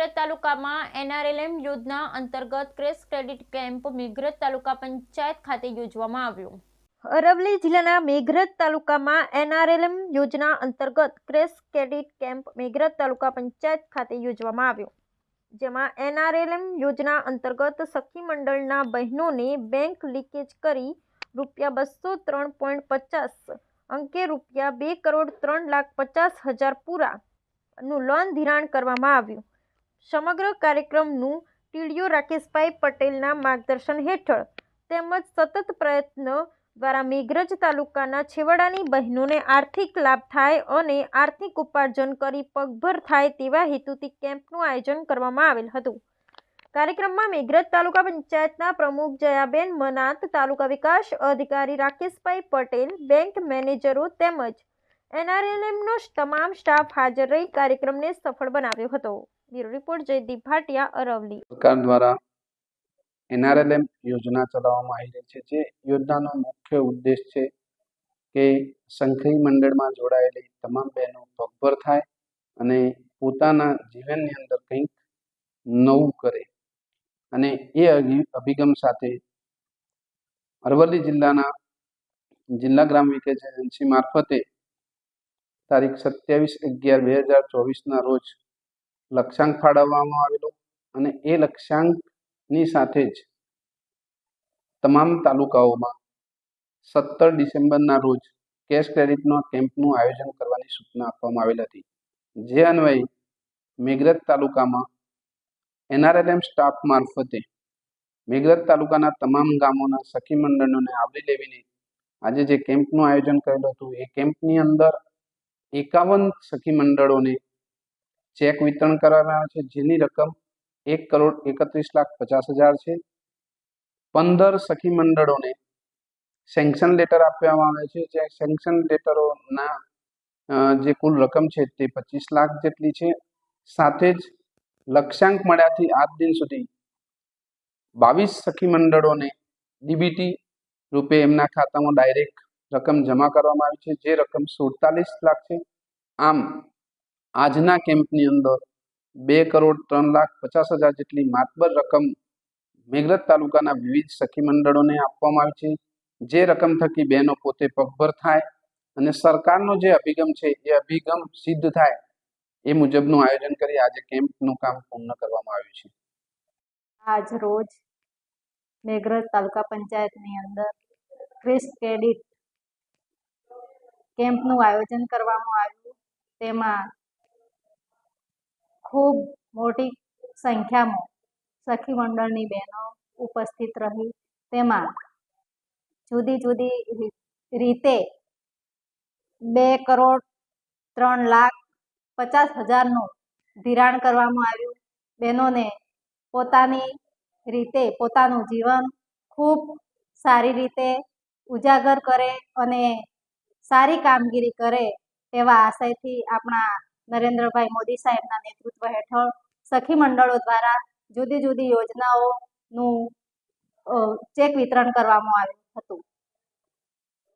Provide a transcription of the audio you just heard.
મેઘરજ તાલુકામાં NRLM યોજના અંતર્ગત ક્રેશ ક્રેડિટ કેમ્પ મેઘરજ તાલુકા પંચાયત ખાતે યોજવામાં આવ્યો। અરવલ્લી જિલ્લાના મેઘરજ તાલુકામાં NRLM યોજના અંતર્ગત ક્રેશ ક્રેડિટ કેમ્પ મેઘરજ તાલુકા પંચાયત ખાતે યોજવામાં આવ્યો, જેમાં NRLM યોજના અંતર્ગત સખી મંડળના બહેનોને બેંક લીકેજ કરી ₹203.50 અંકે ₹2,03,50,000 પૂરા નું લોન ધિરાણ કરવામાં આવ્યું। સમગ્ર કાર્યક્રમનું ટીડીઓ રાકેશભાઈ પટેલના માર્ગદર્શન હેઠળ તેમજ સતત પ્રયત્ન દ્વારા મેઘરજ તાલુકાના છેવાડાની બહેનોને આર્થિક લાભ થાય અને આર્થિક ઉપાર્જન કરી પગભર થાય તેવા હેતુથી કેમ્પનું આયોજન કરવામાં આવેલ હતું। કાર્યક્રમમાં મેઘરજ તાલુકા પંચાયતના પ્રમુખ જયાબેન મનાત, તાલુકા વિકાસ અધિકારી રાકેશભાઈ પટેલ, બેંક મેનેજરો તેમજ NRLMનો તમામ સ્ટાફ હાજર રહી કાર્યક્રમને સફળ બનાવ્યો હતો। Bureau report Jaydeep Bhatia, Aravalli. સરકાર દ્વારા NRLM યોજના ચલાવવામાં આવી રહી છે, જે યોજનાનો મુખ્ય ઉદ્દેશ છે કે સંખેઈ મંડળમાં જોડાયેલી તમામ બહેનો પગભર થાય અને પોતાના જીવનની અંદર કંઈક નવું કરે, અને એ અભિગમ સાથે અરવલ્લી જિલ્લાના જિલ્લા ગ્રામ વિકાસ એજન્સી મારફતે તારીખ 27/11/2024 રોજ લક્ષ્યાંક ફાળવવામાં આવેલો, અને એ લક્ષ્યાંકની સાથે જ તમામ તાલુકાઓમાં 17 ડિસેમ્બરના રોજ કેશ ક્રેડિટનો કેમ્પનું આયોજન કરવાની સૂચના આપવામાં આવેલ હતી। જે અન્વયે મેઘરજ તાલુકામાં NRLM સ્ટાફ મારફતે મેઘરજ તાલુકાના તમામ ગામોના સખી મંડળોને આવરી લેવીને આજે જે કેમ્પનું આયોજન કરેલું હતું, એ કેમ્પની અંદર 51 સખી મંડળોને ચેક વિતરણ કરવામાં આવે છે, જેની રકમ ₹1,31,50,000 છે। 15 સખી મંડળોને સેન્કશન લેટર આપવામાં આવે છે, જે સેન્કશન લેટરોના જે કુલ રકમ છે તે 25 લાખ જેટલી છે। સાથે જ લક્ષ્યાંક મળ્યાથી આજ દિન સુધી 22 સખી મંડળોને DBT રૂપે એમના ખાતામાં ડાયરેક્ટ રકમ જમા કરવામાં આવી છે, જે રકમ 47 લાખ છે। આમ આજના કેમ્પની અંદર 2,03,50,000 જેટલી માતબર રકમ મેઘરજ તાલુકાના વિવિધ સખી મંડળોને આપવામાં આવી છે, જે રકમ થકી બહેનો પોતે પગભર થાય અને સરકારનો જે અભિગમ છે એ અભિગમ સિદ્ધ થાય એ મુજબનું આયોજન કરી આજે કેમ્પનું કામ પૂર્ણ કરવામાં આવ્યું છે। આજ રોજ મેઘરજ તાલુકા પંચાયતની અંદર ક્રેશ ક્રેડિટ કેમ્પનું આયોજન કરવામાં આવ્યું। તેમાં ખૂબ મોટી સંખ્યામાં સખી મંડળની બહેનો ઉપસ્થિત રહી, તેમાં જુદી જુદી રીતે 2,03,50,000નું ધિરાણ કરવામાં આવ્યું। બહેનોને પોતાની રીતે પોતાનું જીવન ખૂબ સારી રીતે ઉજાગર કરે અને સારી કામગીરી કરે તેવા આશયથી આપણા નરેન્દ્રભાઈ મોદી સાહેબના નેતૃત્વ હેઠળ સખી મંડળો દ્વારા જુદી જુદી યોજનાઓનું ચેક વિતરણ કરવામાં આવ્યું હતું।